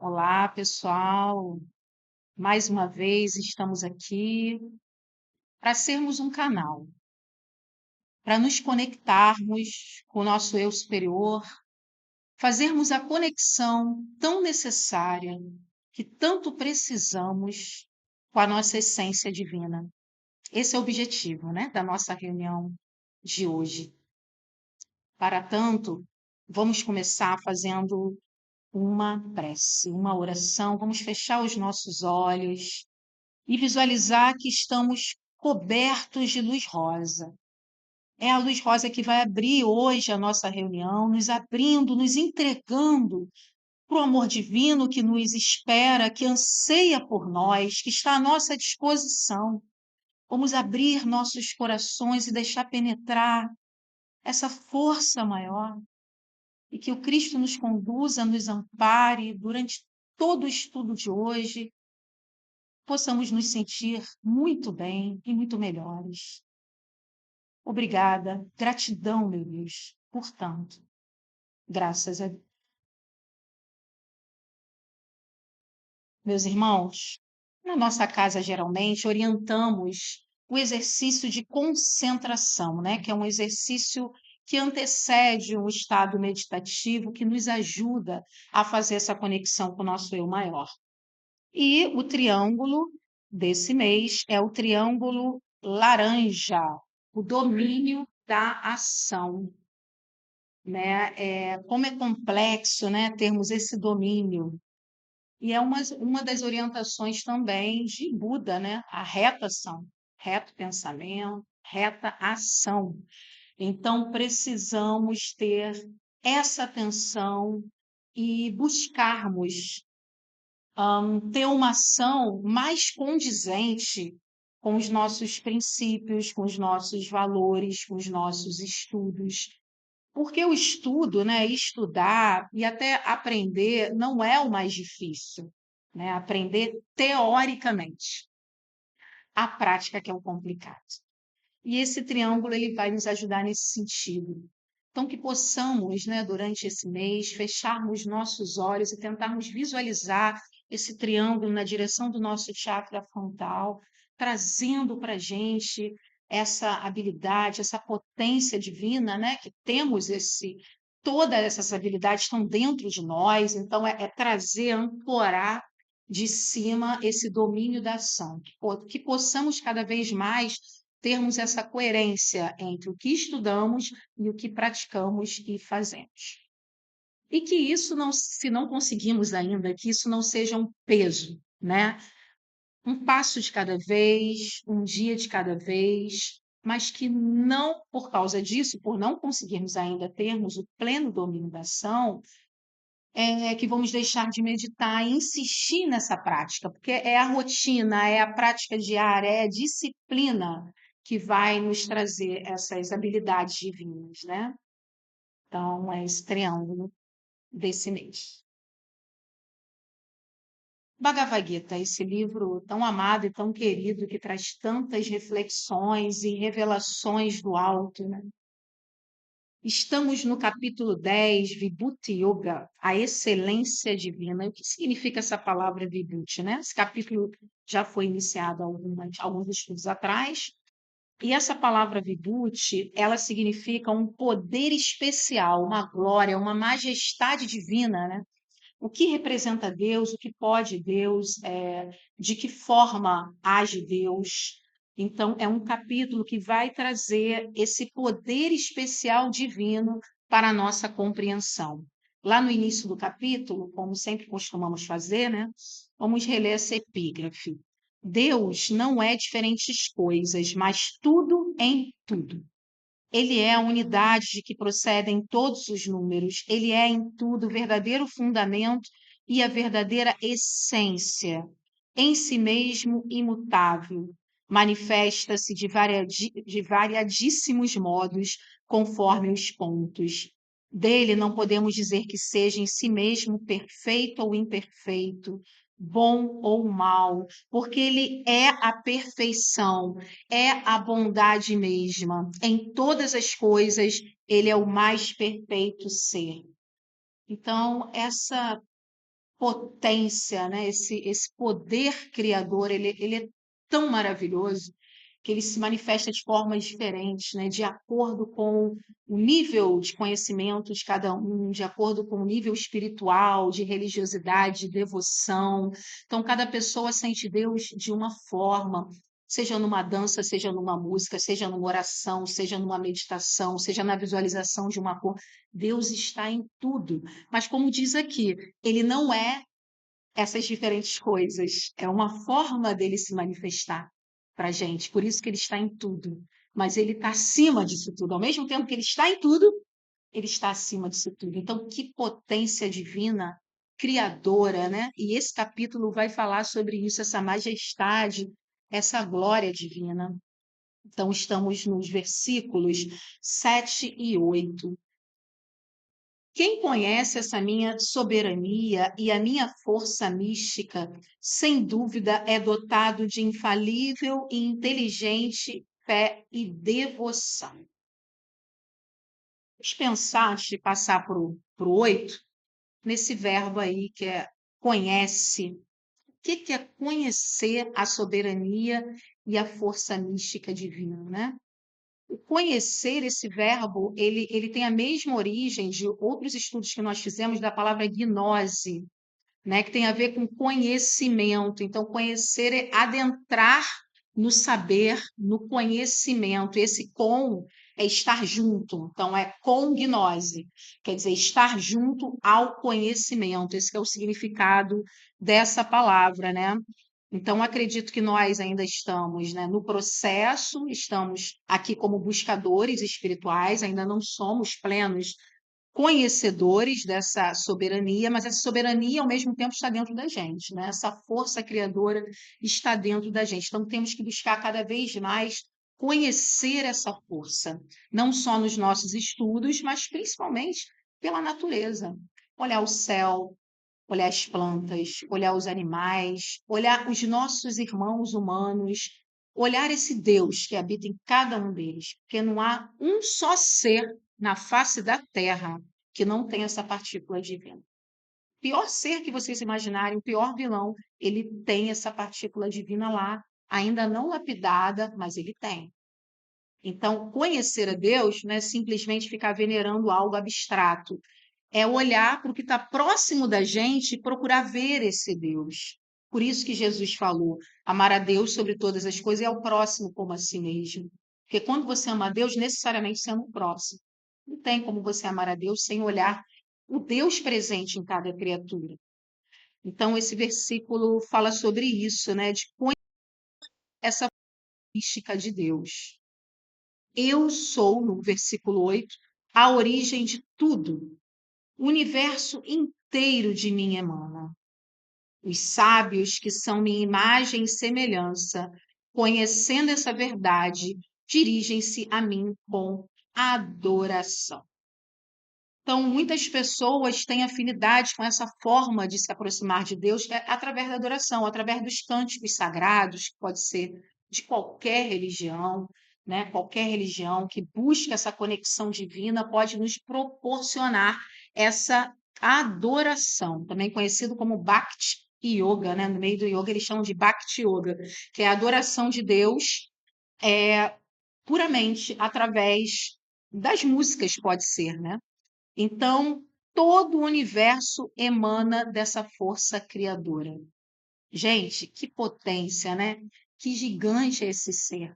Olá, pessoal. Mais uma vez estamos aqui para sermos um canal, para nos conectarmos com o nosso eu superior, fazermos a conexão tão necessária que tanto precisamos com a nossa essência divina. Esse é o objetivo, né, da nossa reunião de hoje. Para tanto, vamos começar fazendo uma prece, uma oração. Vamos fechar os nossos olhos e visualizar que estamos cobertos de luz rosa. É a luz rosa que vai abrir hoje a nossa reunião, nos abrindo, nos entregando para o amor divino que nos espera, que anseia por nós, que está à nossa disposição. Vamos abrir nossos corações e deixar penetrar essa força maior e que o Cristo nos conduza, nos ampare durante todo o estudo de hoje, possamos nos sentir muito bem e muito melhores. Obrigada, gratidão, meu Deus, por tanto. Graças a Deus. Meus irmãos, na nossa casa, geralmente, orientamos o exercício de concentração, né? Que é um exercício que antecede um estado meditativo que nos ajuda a fazer essa conexão com o nosso eu maior. E o triângulo desse mês é o triângulo laranja, o domínio da ação, né? Como é complexo, né, termos esse domínio. E é uma das orientações também de Buda, né? A reta ação, reto pensamento, reta ação. Então, precisamos ter essa atenção e buscarmos ter uma ação mais condizente com os nossos princípios, com os nossos valores, com os nossos estudos. Porque o estudo, né, estudar e até aprender não é o mais difícil, né? Aprender teoricamente. A prática que é o complicado. E esse triângulo ele vai nos ajudar nesse sentido. Então, que possamos, né, durante esse mês, fecharmos nossos olhos e tentarmos visualizar esse triângulo na direção do nosso chakra frontal, trazendo para a gente essa habilidade, essa potência divina, né, que temos todas essas habilidades estão dentro de nós, então é trazer, ancorar de cima esse domínio da ação, que possamos cada vez mais termos essa coerência entre o que estudamos e o que praticamos e fazemos. E que isso não, se não conseguimos ainda, que isso não seja um peso, né? Um passo de cada vez, um dia de cada vez, mas que não, por causa disso, por não conseguirmos ainda termos o pleno domínio da ação, que vamos deixar de meditar e insistir nessa prática, porque é a rotina, é a prática diária, é a disciplina que vai nos trazer essas habilidades divinas, né? Então, é esse triângulo desse mês. Bhagavad Gita, esse livro tão amado e tão querido, que traz tantas reflexões e revelações do alto, né? Estamos no capítulo 10, Vibhuti Yoga, a excelência divina. O que significa essa palavra Vibhuti, né? Esse capítulo já foi iniciado há alguns estudos atrás, e essa palavra Vibhuti, ela significa um poder especial, uma glória, uma majestade divina, né? O que representa Deus, o que pode Deus, de que forma age Deus. Então, é um capítulo que vai trazer esse poder especial divino para a nossa compreensão. Lá no início do capítulo, como sempre costumamos fazer, né? Vamos reler essa epígrafe. Deus não é diferentes coisas, mas tudo em tudo. Ele é a unidade de que procedem todos os números. Ele é, em tudo, o verdadeiro fundamento e a verdadeira essência. Em si mesmo, imutável. Manifesta-se de variadíssimos modos, conforme os pontos. Dele não podemos dizer que seja em si mesmo perfeito ou imperfeito, bom ou mal, porque ele é a perfeição, é a bondade mesma. Em todas as coisas, ele é o mais perfeito ser. Então, potência, né? Esse poder criador, ele é tão maravilhoso que ele se manifesta de formas diferentes, né? De acordo com o nível de conhecimento de cada um, de acordo com o nível espiritual, de religiosidade, de devoção. Então, cada pessoa sente Deus de uma forma, seja numa dança, seja numa música, seja numa oração, seja numa meditação, seja na visualização de uma cor. Deus está em tudo. Mas, como diz aqui, ele não é essas diferentes coisas. É uma forma dele se manifestar para a gente. Por isso que ele está em tudo. Mas ele está acima disso tudo. Ao mesmo tempo que ele está em tudo, ele está acima disso tudo. Então, que potência divina, criadora, né? E esse capítulo vai falar sobre isso, essa majestade, essa glória divina. Então, estamos nos versículos 7 e 8. Quem conhece essa minha soberania e a minha força mística, sem dúvida é dotado de infalível e inteligente fé e devoção. Vamos pensar, antes de passar para o 8, nesse verbo aí que é conhece. O que é conhecer a soberania e a força mística divina, né? O conhecer, esse verbo, ele tem a mesma origem de outros estudos que nós fizemos da palavra gnose, né, que tem a ver com conhecimento. Então, conhecer é adentrar no saber, no conhecimento. Esse com é estar junto. Então, é congnose, quer dizer, estar junto ao conhecimento. Esse é o significado dessa palavra, né? Então, acredito que nós ainda estamos, né, no processo, estamos aqui como buscadores espirituais, ainda não somos plenos conhecedores dessa soberania, mas essa soberania ao mesmo tempo está dentro da gente, né? Essa força criadora está dentro da gente. Então temos que buscar cada vez mais conhecer essa força, não só nos nossos estudos, mas principalmente pela natureza. Olhar o céu, olhar as plantas, olhar os animais, olhar os nossos irmãos humanos, olhar esse Deus que habita em cada um deles, porque não há um só ser na face da terra que não tem essa partícula divina. O pior ser que vocês imaginarem, o pior vilão, ele tem essa partícula divina lá, ainda não lapidada, mas ele tem. Então, conhecer a Deus não é simplesmente ficar venerando algo abstrato, é olhar para o que está próximo da gente e procurar ver esse Deus. Por isso que Jesus falou, amar a Deus sobre todas as coisas e ao próximo como a si mesmo. Porque quando você ama a Deus, necessariamente você ama o próximo. Não tem como você amar a Deus sem olhar o Deus presente em cada criatura. Então, esse versículo fala sobre isso, né? De conhecer essa mística de Deus. Eu sou, no versículo 8, a origem de tudo. O universo inteiro de mim emana. Os sábios, que são minha imagem e semelhança, conhecendo essa verdade, dirigem-se a mim com adoração. Então, muitas pessoas têm afinidade com essa forma de se aproximar de Deus, que é através da adoração, através dos cânticos sagrados, que pode ser de qualquer religião, né? Qualquer religião que busca essa conexão divina pode nos proporcionar essa adoração, também conhecido como Bhakti Yoga, né? No meio do yoga eles chamam de Bhakti Yoga, que é a adoração de Deus puramente através das músicas, pode ser, né? Então, todo o universo emana dessa força criadora. Gente, que potência, né? Que gigante é esse ser.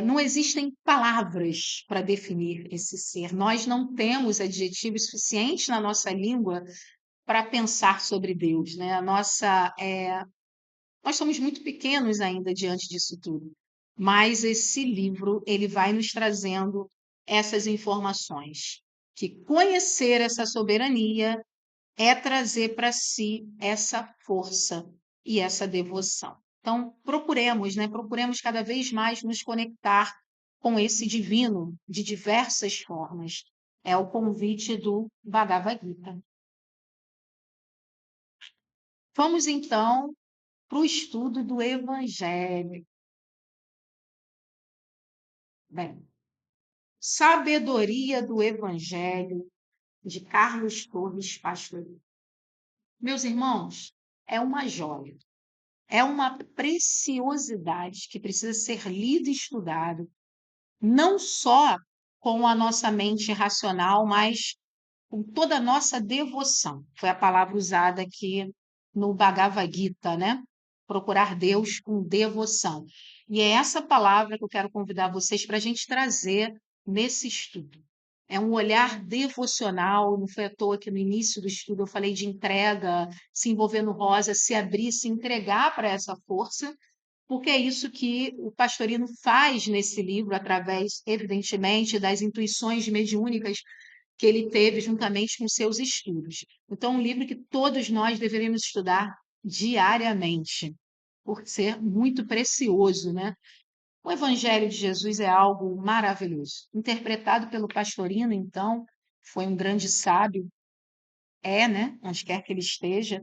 Não existem palavras para definir esse ser. Nós não temos adjetivos suficientes na nossa língua para pensar sobre Deus, né? Nós somos muito pequenos ainda diante disso tudo. Mas esse livro, ele vai nos trazendo essas informações, que conhecer essa soberania é trazer para si essa força e essa devoção. Então, procuremos, né? Procuremos cada vez mais nos conectar com esse divino de diversas formas. É o convite do Bhagavad Gita. Vamos então para o estudo do Evangelho. Bem, Sabedoria do Evangelho, de Carlos Torres Pastorio. Meus irmãos, é uma joia, é uma preciosidade que precisa ser lido e estudado, não só com a nossa mente racional, mas com toda a nossa devoção. Foi a palavra usada aqui no Bhagavad Gita, né? Procurar Deus com devoção. E é essa palavra que eu quero convidar vocês para a gente trazer nesse estudo. É um olhar devocional, não foi à toa que no início do estudo eu falei de entrega, se envolver no rosa, se abrir, se entregar para essa força, porque é isso que o Pastorino faz nesse livro, através, evidentemente, das intuições mediúnicas que ele teve juntamente com seus estudos. Então, um livro que todos nós deveríamos estudar diariamente, por ser muito precioso, né? O Evangelho de Jesus é algo maravilhoso. Interpretado pelo Pastorino, então, foi um grande sábio, é, né? Onde quer que ele esteja,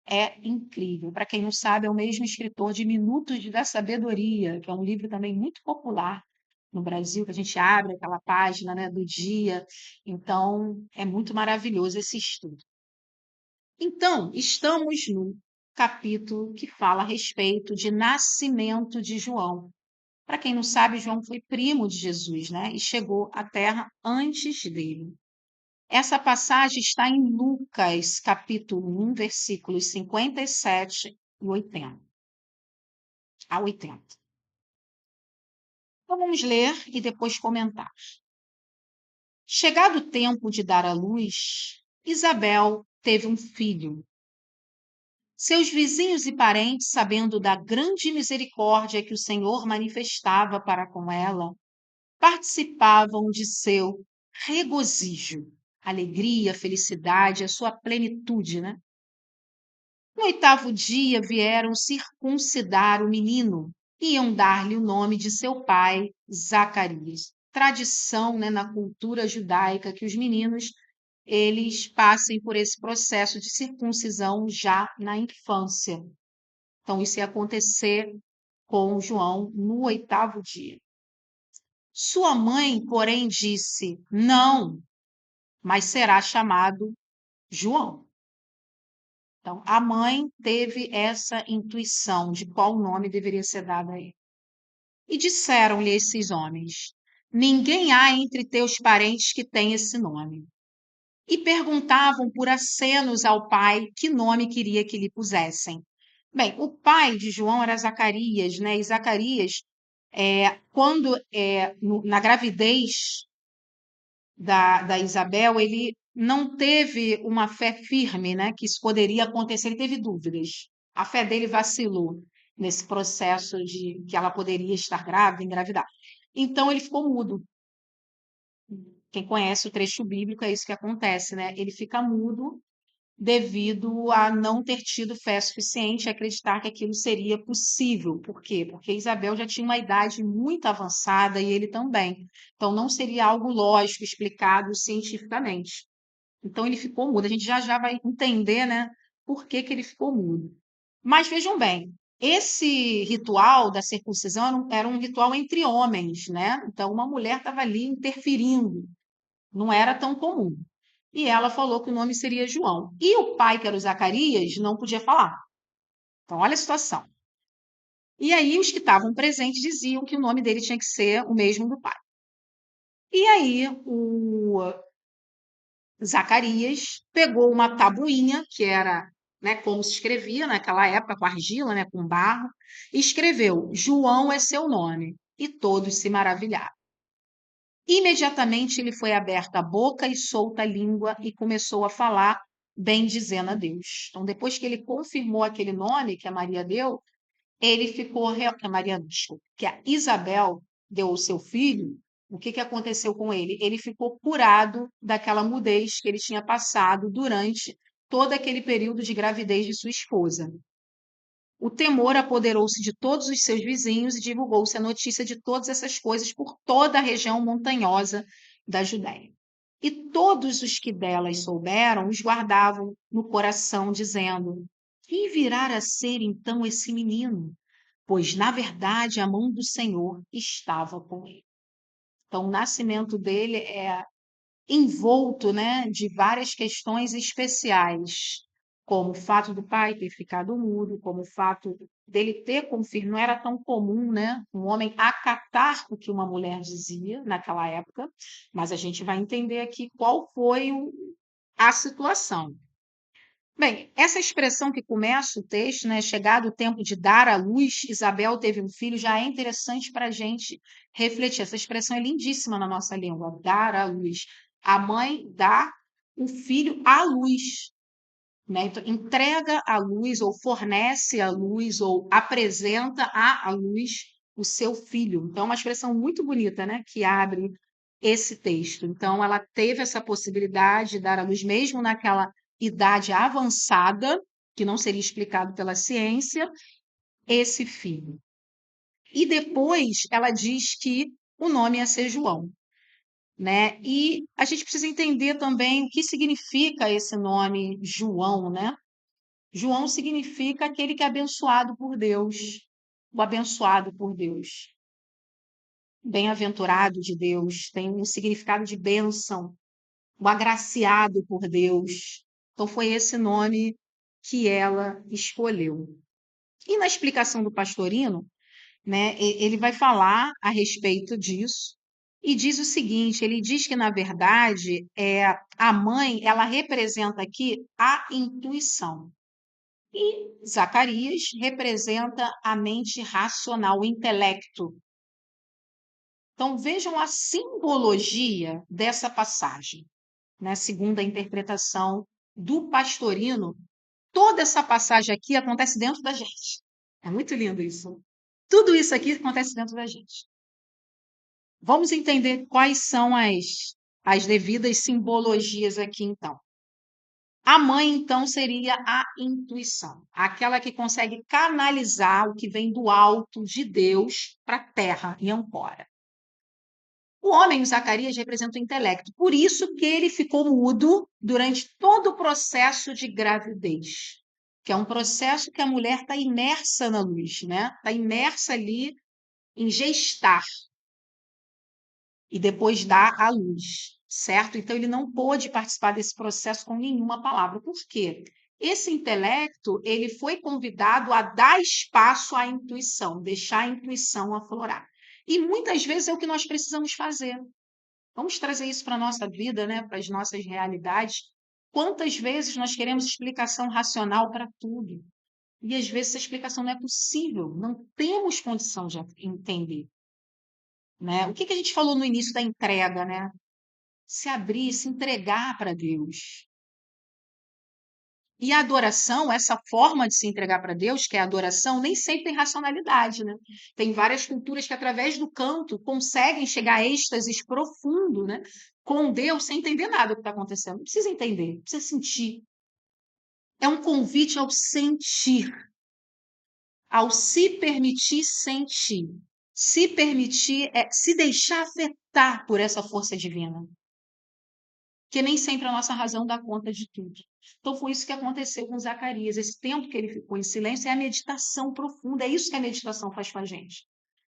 é incrível. Para quem não sabe, é o mesmo escritor de Minutos da Sabedoria, que é um livro também muito popular no Brasil, que a gente abre aquela página, né, do dia. Então, é muito maravilhoso esse estudo. Então, estamos no capítulo que fala a respeito de nascimento de João. Para quem não sabe, João foi primo de Jesus, né? E chegou à Terra antes dele. Essa passagem está em Lucas, capítulo 1, versículos 57 e 80 a 80. Então, vamos ler e depois comentar. Chegado o tempo de dar à luz, Isabel teve um filho. Seus vizinhos e parentes, sabendo da grande misericórdia que o Senhor manifestava para com ela, participavam de seu regozijo, alegria, felicidade, a sua plenitude, né? No oitavo dia vieram circuncidar o menino, e iam dar-lhe o nome de seu pai, Zacarias. Tradição, né, na cultura judaica que os meninos eles passem por esse processo de circuncisão já na infância. Então, isso ia acontecer com João no oitavo dia. Sua mãe, porém, disse: Não, mas será chamado João. Então, a mãe teve essa intuição de qual nome deveria ser dado a ele. E disseram-lhe esses homens: Ninguém há entre teus parentes que tenha esse nome. E perguntavam por acenos ao pai que nome queria que lhe pusessem. Bem, o pai de João era Zacarias, né? E Zacarias, quando na gravidez da Isabel, ele não teve uma fé firme, né, que isso poderia acontecer, ele teve dúvidas. A fé dele vacilou nesse processo de que ela poderia estar grávida, engravidar. Então ele ficou mudo. Quem conhece o trecho bíblico é isso que acontece, né? Ele fica mudo devido a não ter tido fé suficiente e acreditar que aquilo seria possível. Por quê? Porque Isabel já tinha uma idade muito avançada e ele também. Então, não seria algo lógico, explicado cientificamente. Então, ele ficou mudo. A gente já já vai entender, né, por que que ele ficou mudo. Mas vejam bem, esse ritual da circuncisão era um ritual entre homens, né? Então, uma mulher estava ali interferindo, não era tão comum. E ela falou que o nome seria João. E o pai, que era o Zacarias, não podia falar. Então, olha a situação. E aí, os que estavam presentes diziam que o nome dele tinha que ser o mesmo do pai. E aí, o Zacarias pegou uma tabuinha, que era, né, como se escrevia naquela época, com argila, né, com barro, e escreveu: João é seu nome. E todos se maravilharam. Imediatamente lhe foi aberta a boca e solta a língua e começou a falar, bendizendo a Deus. Então, depois que ele confirmou aquele nome que a Maria deu, ele ficou, que a Maria, desculpa, que a Isabel deu ao seu filho, o que que aconteceu com ele? Ele ficou curado daquela mudez que ele tinha passado durante todo aquele período de gravidez de sua esposa. O temor apoderou-se de todos os seus vizinhos e divulgou-se a notícia de todas essas coisas por toda a região montanhosa da Judéia. E todos os que delas souberam os guardavam no coração, dizendo: Quem virá a ser então esse menino? Pois, na verdade, a mão do Senhor estava com ele. Então, o nascimento dele é envolto, né, de várias questões especiais, como o fato do pai ter ficado mudo, como o fato dele ter como filho, não era tão comum, né, um homem acatar o que uma mulher dizia naquela época, mas a gente vai entender aqui qual foi a situação. Bem, essa expressão que começa o texto, né, chegado o tempo de dar à luz, Isabel teve um filho, já é interessante para a gente refletir. Essa expressão é lindíssima na nossa língua, dar à luz. A mãe dá o filho à luz, né? Então, entrega à luz, ou fornece à luz, ou apresenta à luz o seu filho. Então, é uma expressão muito bonita, né, que abre esse texto. Então, ela teve essa possibilidade de dar à luz, mesmo naquela idade avançada, que não seria explicado pela ciência, esse filho. E depois ela diz que o nome ia ser João, né? E a gente precisa entender também o que significa esse nome João, né? João significa aquele que é abençoado por Deus, o abençoado por Deus, bem-aventurado de Deus, tem um significado de bênção, o agraciado por Deus. Então, foi esse nome que ela escolheu. E na explicação do Pastorino, né, ele vai falar a respeito disso e diz o seguinte: ele diz que, na verdade, a mãe ela representa aqui a intuição. E Zacarias representa a mente racional, o intelecto. Então, vejam a simbologia dessa passagem, né? Segundo a interpretação do Pastorino, toda essa passagem aqui acontece dentro da gente. É muito lindo isso. Tudo isso aqui acontece dentro da gente. Vamos entender quais são as devidas simbologias aqui, então. A mãe, então, seria a intuição, aquela que consegue canalizar o que vem do alto de Deus para a terra, em Ancora. O homem, Zacarias, representa o intelecto, por isso que ele ficou mudo durante todo o processo de gravidez, que é um processo que a mulher está imersa na luz, né? Está imersa ali em gestar e depois dá à luz, certo? Então ele não pôde participar desse processo com nenhuma palavra. Por quê? Esse intelecto, ele foi convidado a dar espaço à intuição, deixar a intuição aflorar. E muitas vezes é o que nós precisamos fazer. Vamos trazer isso para a nossa vida, né? Para as nossas realidades. Quantas vezes nós queremos explicação racional para tudo? E às vezes essa explicação não é possível, não temos condição de entender. Né? O que a gente falou no início da entrega, né? Se abrir, se entregar para Deus. E a adoração, essa forma de se entregar para Deus, que é a adoração, nem sempre tem racionalidade, né? Tem várias culturas que, através do canto, conseguem chegar a êxtases profundo, né? Com Deus, sem entender nada do que está acontecendo. Não precisa entender, precisa sentir. É um convite ao sentir, ao se permitir sentir. Se permitir é se deixar afetar por essa força divina. Que nem sempre a nossa razão dá conta de tudo. Então foi isso que aconteceu com Zacarias. Esse tempo que ele ficou em silêncio é a meditação profunda. É isso que a meditação faz com a gente.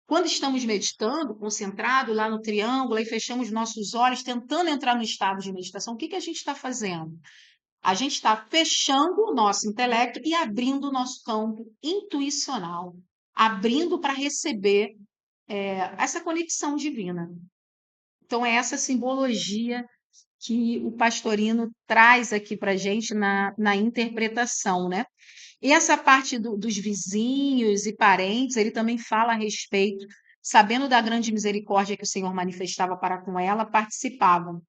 Quando estamos meditando, concentrado lá no triângulo, e fechamos nossos olhos, tentando entrar no estado de meditação, o que a gente está fazendo? A gente está fechando o nosso intelecto e abrindo o nosso campo intuicional, abrindo para receber essa conexão divina. Então, é essa simbologia que o Pastorino traz aqui para a gente na interpretação, né? E essa parte dos vizinhos e parentes, ele também fala a respeito, sabendo da grande misericórdia que o Senhor manifestava para com ela, participavam.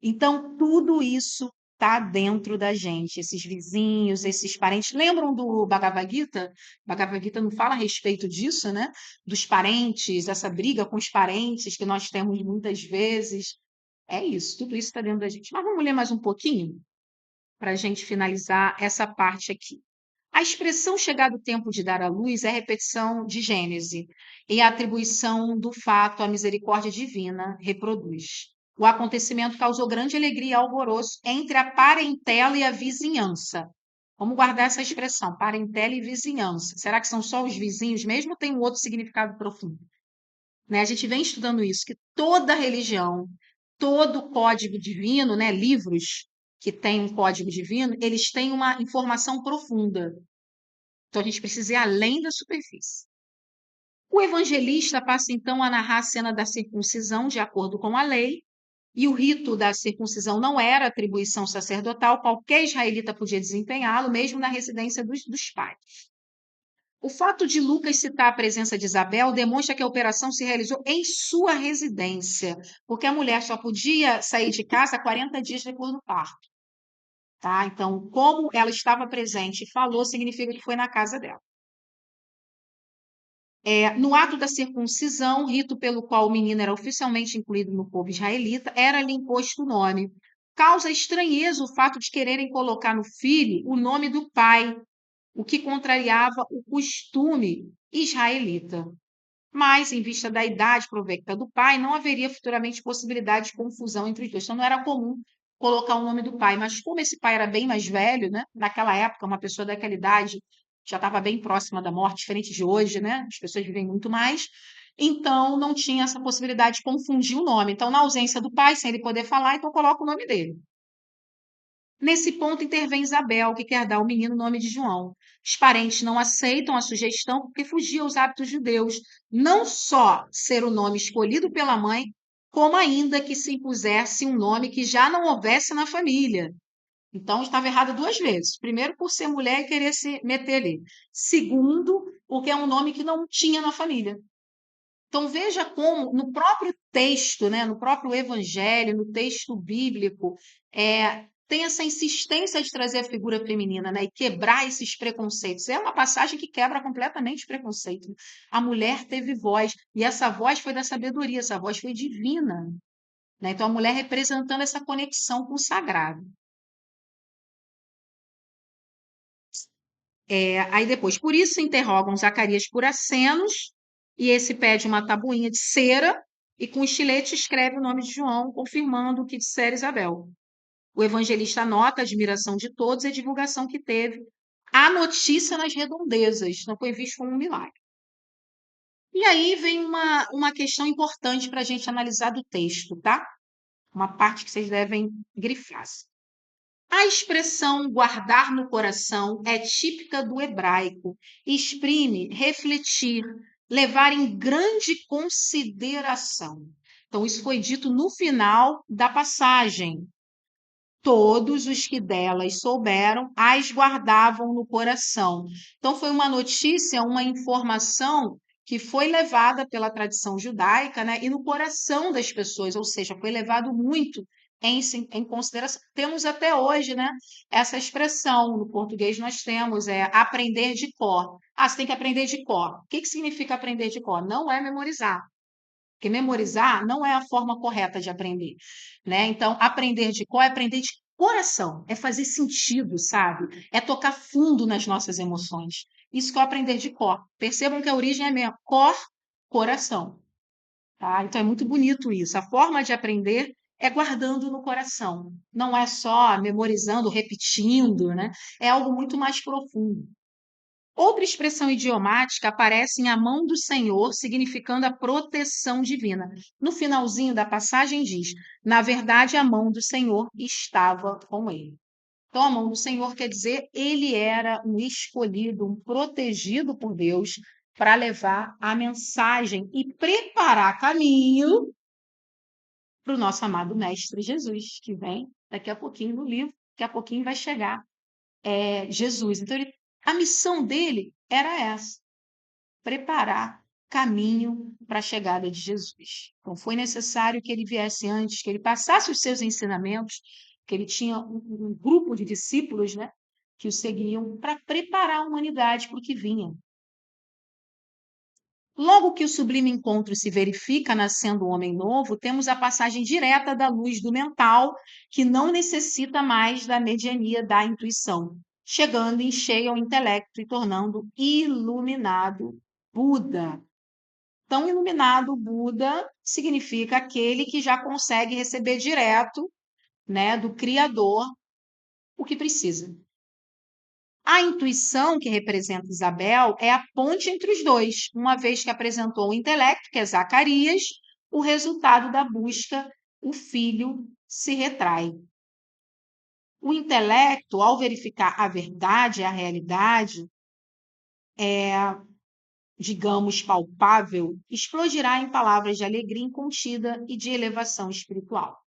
Então, tudo isso está dentro da gente, esses vizinhos, esses parentes. Lembram do Bhagavad Gita? Bhagavad Gita não fala a respeito disso, né? Dos parentes, essa briga com os parentes que nós temos muitas vezes. É isso, tudo isso está dentro da gente. Mas vamos ler mais um pouquinho para a gente finalizar essa parte aqui. A expressão chegado o tempo de dar à luz é a repetição de Gênese e a atribuição do fato à misericórdia divina reproduz. O acontecimento causou grande alegria e alvoroço entre a parentela e a vizinhança. Vamos guardar essa expressão, parentela e vizinhança. Será que são só os vizinhos mesmo ou tem um outro significado profundo? Né? A gente vem estudando isso, que toda religião, todo código divino, né, livros que têm um código divino, eles têm uma informação profunda. Então a gente precisa ir além da superfície. O evangelista passa então a narrar a cena da circuncisão de acordo com a lei, e o rito da circuncisão não era atribuição sacerdotal, qualquer israelita podia desempenhá-lo, mesmo na residência dos pais. O fato de Lucas citar a presença de Isabel demonstra que a operação se realizou em sua residência, porque a mulher só podia sair de casa 40 dias depois do parto. Tá? Então, como ela estava presente e falou, significa que foi na casa dela. No ato da circuncisão, rito pelo qual o menino era oficialmente incluído no povo israelita, era-lhe imposto o nome. Causa estranheza o fato de quererem colocar no filho o nome do pai, o que contrariava o costume israelita. Mas, em vista da idade provecta do pai, não haveria futuramente possibilidade de confusão entre os dois. Então, não era comum colocar o nome do pai. Mas, como esse pai era bem mais velho, né? Naquela época, uma pessoa daquela idade já estava bem próxima da morte, diferente de hoje, né? As pessoas vivem muito mais. Então, não tinha essa possibilidade de confundir o nome. Então, na ausência do pai, sem ele poder falar, então coloca o nome dele. Nesse ponto intervém Isabel, que quer dar ao menino o nome de João. Os parentes não aceitam a sugestão porque fugia aos hábitos judeus, não só ser o nome escolhido pela mãe, como ainda que se impusesse um nome que já não houvesse na família. Então, estava errado duas vezes. Primeiro, por ser mulher e querer se meter ali. Segundo, porque é um nome que não tinha na família. Então, veja como, no próprio texto, né, no próprio evangelho, no texto bíblico, tem essa insistência de trazer a figura feminina, né, e quebrar esses preconceitos. É uma passagem que quebra completamente o preconceito. A mulher teve voz, e essa voz foi da sabedoria, essa voz foi divina. Né? Então, a mulher representando essa conexão com o sagrado. Aí depois, por isso interrogam Zacarias por acenos, e esse pede uma tabuinha de cera, e com estilete escreve o nome de João, confirmando o que dissera Isabel. O evangelista anota a admiração de todos e a divulgação que teve. A notícia nas redondezas, não foi visto como um milagre. E aí vem uma questão importante para a gente analisar do texto, tá? Uma parte que vocês devem grifar. A expressão guardar no coração é típica do hebraico, exprime refletir, levar em grande consideração. Então, isso foi dito no final da passagem. Todos os que delas souberam as guardavam no coração. Então, foi uma notícia, uma informação que foi levada pela tradição judaica, né, e no coração das pessoas, ou seja, foi levado muito em consideração. Temos até hoje, né, essa expressão, no português nós temos, aprender de cor. Ah, você tem que aprender de cor. O que que significa aprender de cor? Não é memorizar. Porque memorizar não é a forma correta de aprender, né? Então, aprender de cor é aprender de coração, é fazer sentido, sabe? É tocar fundo nas nossas emoções. Isso que é o aprender de cor. Percebam que a origem é mesmo cor, coração, tá? Então é muito bonito isso. A forma de aprender é guardando no coração. Não é só memorizando, repetindo, né? É algo muito mais profundo. Outra expressão idiomática aparece em a mão do Senhor, significando a proteção divina. No finalzinho da passagem diz: na verdade, a mão do Senhor estava com ele. Então, a mão do Senhor quer dizer ele era um escolhido, um protegido por Deus para levar a mensagem e preparar caminho para o nosso amado Mestre Jesus, que vem daqui a pouquinho no livro, daqui a pouquinho vai chegar Jesus. Então, a missão dele era essa: preparar caminho para a chegada de Jesus. Então, foi necessário que ele viesse antes, que ele passasse os seus ensinamentos, que ele tinha um grupo de discípulos, né, que o seguiam para preparar a humanidade para o que vinha. Logo que o sublime encontro se verifica nascendo um homem novo, temos a passagem direta da luz do mental, que não necessita mais da mediania da intuição, chegando em cheio ao intelecto e tornando iluminado Buda. Então, iluminado Buda significa aquele que já consegue receber direto, né, do Criador o que precisa. A intuição que representa Isabel é a ponte entre os dois, uma vez que apresentou o intelecto, que é Zacarias, o resultado da busca, o filho se retrai. O intelecto, ao verificar a verdade, a realidade, digamos, palpável, explodirá em palavras de alegria incontida e de elevação espiritual,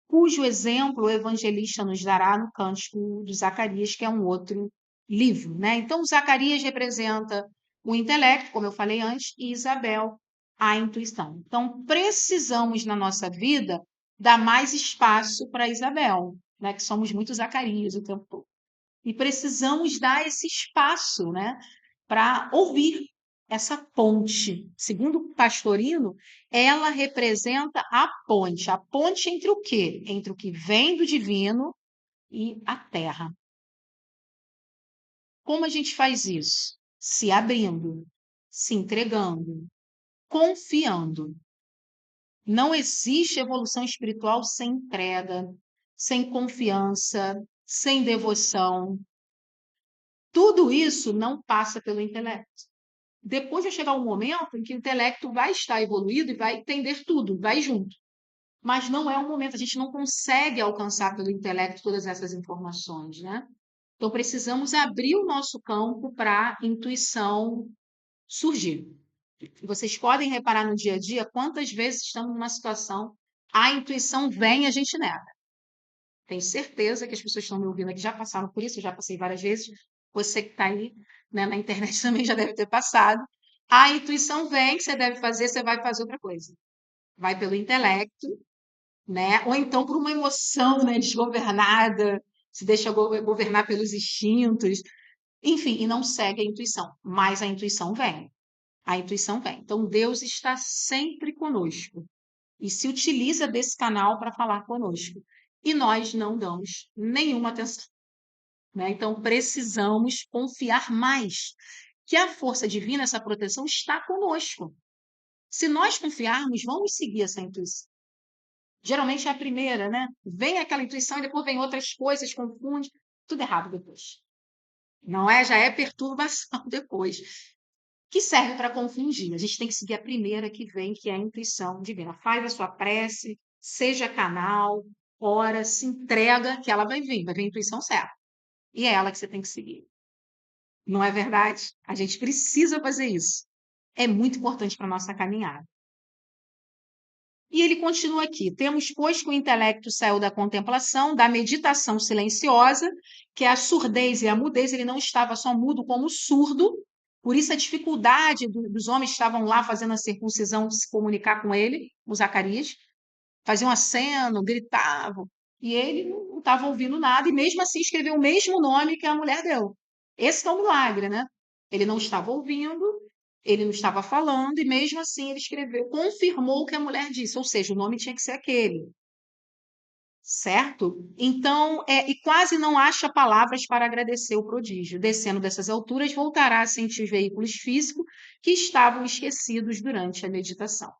cujo exemplo o evangelista nos dará no Cântico de Zacarias, que é um outro livro, né? Então, Zacarias representa o intelecto, como eu falei antes, e Isabel, a intuição. Então, precisamos na nossa vida dar mais espaço para Isabel, né? Que somos muito Zacarias o tempo todo. E precisamos dar esse espaço, né? Para ouvir essa ponte. Segundo o Pastorino, ela representa a ponte entre o quê? Entre o que vem do divino e a terra. Como a gente faz isso? Se abrindo, se entregando, confiando. Não existe evolução espiritual sem entrega, sem confiança, sem devoção. Tudo isso não passa pelo intelecto. Depois vai chegar um momento em que o intelecto vai estar evoluído e vai entender tudo, vai junto. Mas não é o momento, a gente não consegue alcançar pelo intelecto todas essas informações, né? Então precisamos abrir o nosso campo para a intuição surgir. Vocês podem reparar no dia a dia quantas vezes estamos numa situação, a intuição vem e a gente nega. Tenho certeza que as pessoas que estão me ouvindo aqui já passaram por isso, eu já passei várias vezes. Você que está aí, né, na internet também já deve ter passado. A intuição vem que você deve fazer, você vai fazer outra coisa. Vai pelo intelecto, né? Ou então por uma emoção, né, desgovernada, se deixa governar pelos instintos, enfim, e não segue a intuição. Mas a intuição vem. A intuição vem. Então Deus está sempre conosco e se utiliza desse canal para falar conosco. E nós não damos nenhuma atenção, né? Então precisamos confiar mais que a força divina, essa proteção está conosco. Se nós confiarmos, vamos seguir essa intuição. Geralmente é a primeira, né? Vem aquela intuição e depois vem outras coisas, confunde, tudo errado depois. Não é? Já é perturbação depois, que serve para confundir. A gente tem que seguir a primeira que vem, que é a intuição divina. Faz a sua prece, seja canal, ora, se entrega, que ela vai vir a intuição certa. E é ela que você tem que seguir. Não é verdade? A gente precisa fazer isso. É muito importante para a nossa caminhada. E ele continua aqui: temos, pois, que o intelecto saiu da contemplação, da meditação silenciosa, que é a surdez e a mudez. Ele não estava só mudo, como surdo. Por isso a dificuldade dos homens que estavam lá fazendo a circuncisão de se comunicar com ele, o Zacarias. Faziam aceno, gritavam. E ele não estava ouvindo nada, e mesmo assim escreveu o mesmo nome que a mulher deu. Esse é o milagre, né? Ele não estava ouvindo, ele não estava falando, e mesmo assim ele escreveu, confirmou o que a mulher disse, ou seja, o nome tinha que ser aquele. Certo? Então, e quase não acha palavras para agradecer o prodígio. Descendo dessas alturas, voltará a sentir os veículos físicos que estavam esquecidos durante a meditação.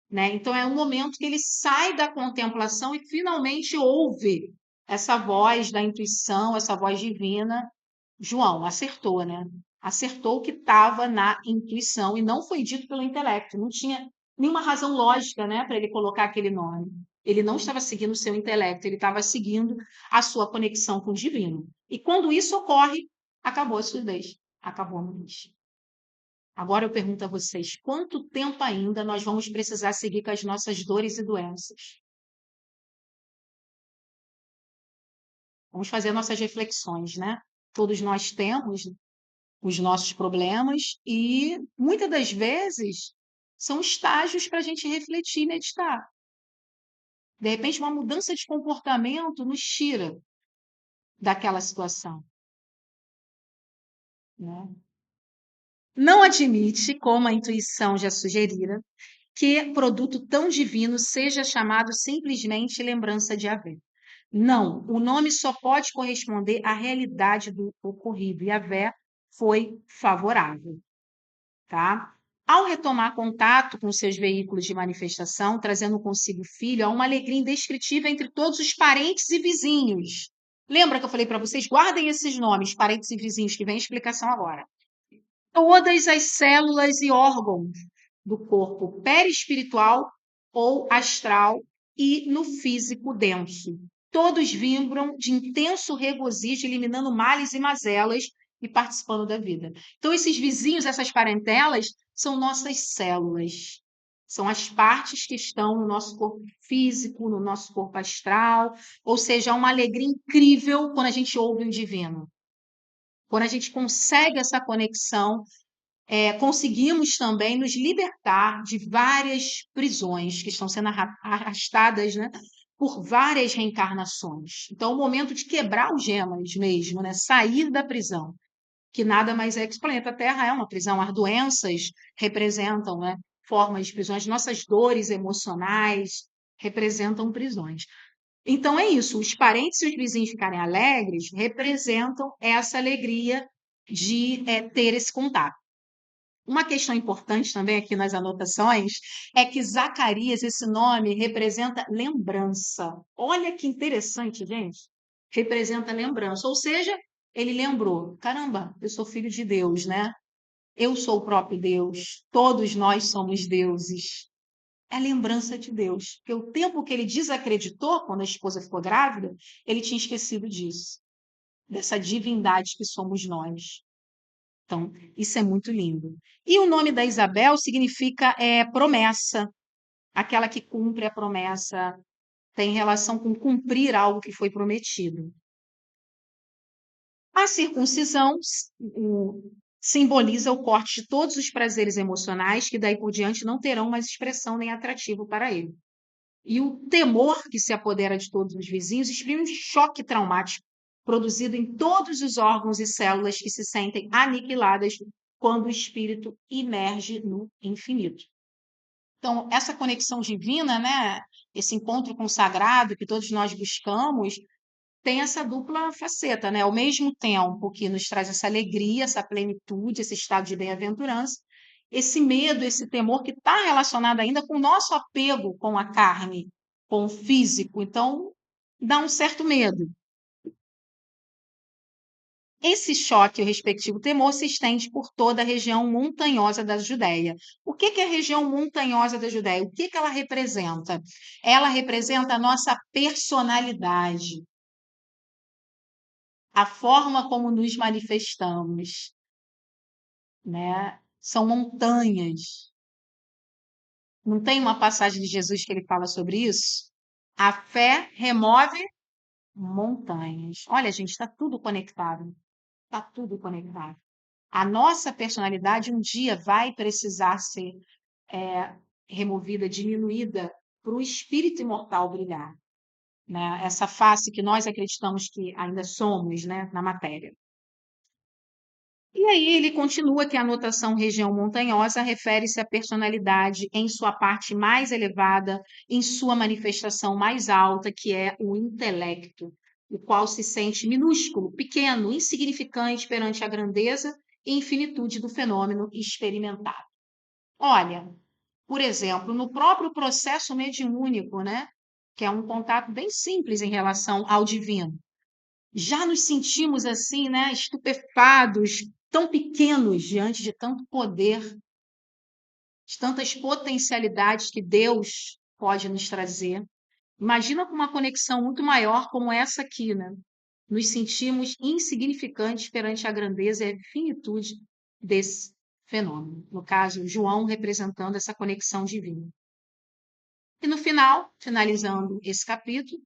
Né? Então, é um momento que ele sai da contemplação e finalmente ouve essa voz da intuição, essa voz divina. João acertou, né? Acertou que estava na intuição e não foi dito pelo intelecto. Não tinha nenhuma razão lógica, né, para ele colocar aquele nome. Ele não estava seguindo o seu intelecto, ele estava seguindo a sua conexão com o divino. E quando isso ocorre, acabou a surdez, acabou a mudez. Agora eu pergunto a vocês, quanto tempo ainda nós vamos precisar seguir com as nossas dores e doenças? Vamos fazer nossas reflexões, né? Todos nós temos os nossos problemas e muitas das vezes são estágios para a gente refletir e meditar. De repente, uma mudança de comportamento nos tira daquela situação, né? Não admite, como a intuição já sugerira, que produto tão divino seja chamado simplesmente lembrança de Yahvé. Não, o nome só pode corresponder à realidade do ocorrido. E Yahvé foi favorável, tá? Ao retomar contato com seus veículos de manifestação, trazendo consigo o filho, há uma alegria indescritível entre todos os parentes e vizinhos. Lembra que eu falei para vocês? Guardem esses nomes, parentes e vizinhos, que vem a explicação agora. Todas as células e órgãos do corpo perispiritual ou astral e no físico denso. todos vibram de intenso regozijo, eliminando males e mazelas e participando da vida. Então, esses vizinhos, essas parentelas, são nossas células. São as partes que estão no nosso corpo físico, no nosso corpo astral. Ou seja, há uma alegria incrível quando a gente ouve o divino. Quando a gente consegue essa conexão, conseguimos também nos libertar de várias prisões que estão sendo arrastadas, né, por várias reencarnações. Então, é o momento de quebrar os gemas mesmo, né, sair da prisão, que nada mais é que o planeta Terra é uma prisão. As doenças representam, né, formas de prisões, nossas dores emocionais representam prisões. Então é isso, os parentes e os vizinhos ficarem alegres representam essa alegria de ter esse contato. Uma questão importante também aqui nas anotações é que Zacarias, esse nome, representa lembrança. Olha que interessante, gente. Representa lembrança, ou seja, ele lembrou: caramba, eu sou filho de Deus, né? Eu sou o próprio Deus, todos nós somos deuses. É lembrança de Deus. Porque o tempo que ele desacreditou, quando a esposa ficou grávida, ele tinha esquecido disso, dessa divindade que somos nós. Então, isso é muito lindo. E o nome da Isabel significa promessa, aquela que cumpre a promessa, tem relação com cumprir algo que foi prometido. A circuncisão simboliza o corte de todos os prazeres emocionais que daí por diante não terão mais expressão nem atrativo para ele. E o temor que se apodera de todos os vizinhos exprime um choque traumático produzido em todos os órgãos e células que se sentem aniquiladas quando o espírito emerge no infinito. Então, essa conexão divina, né, esse encontro com o sagrado que todos nós buscamos, tem essa dupla faceta, né? Ao mesmo tempo que nos traz essa alegria, essa plenitude, esse estado de bem-aventurança, esse medo, esse temor que está relacionado ainda com o nosso apego com a carne, com o físico. Então, dá um certo medo. Esse choque, o respectivo temor, se estende por toda a região montanhosa da Judéia. O que é a região montanhosa da Judéia? O que ela representa? Ela representa a nossa personalidade, a forma como nos manifestamos, né? São montanhas. Não tem uma passagem de Jesus que ele fala sobre isso? A fé remove montanhas. Olha, gente, está tudo conectado. Está tudo conectado. A nossa personalidade um dia vai precisar ser removida, diminuída, para o espírito imortal brilhar, né? Essa face que nós acreditamos que ainda somos, né, na matéria. E aí ele continua que a notação região montanhosa refere-se à personalidade em sua parte mais elevada, em sua manifestação mais alta, que é o intelecto, o qual se sente minúsculo, pequeno, insignificante perante a grandeza e infinitude do fenômeno experimentado. Olha, por exemplo, no próprio processo mediúnico, né, que é um contato bem simples em relação ao divino, já nos sentimos assim, né, estupefados, tão pequenos diante de tanto poder, de tantas potencialidades que Deus pode nos trazer. Imagina com uma conexão muito maior como essa aqui, né? Nos sentimos insignificantes perante a grandeza e a finitude desse fenômeno. No caso, João representando essa conexão divina. E no final, finalizando esse capítulo,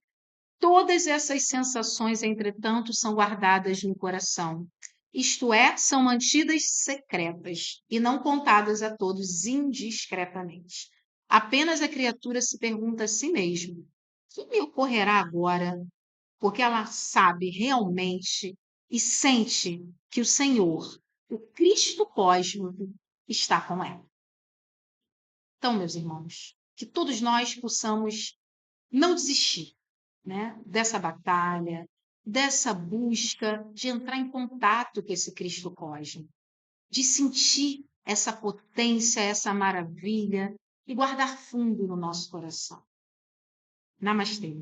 todas essas sensações, entretanto, são guardadas no coração, isto é, são mantidas secretas e não contadas a todos indiscretamente. Apenas a criatura se pergunta a si mesma: o que me ocorrerá agora? Porque ela sabe realmente e sente que o Senhor, o Cristo cósmico, está com ela. Então, meus irmãos, que todos nós possamos não desistir, né, dessa batalha, dessa busca de entrar em contato com esse Cristo cósmico, de sentir essa potência, essa maravilha e guardar fundo no nosso coração. Namastê.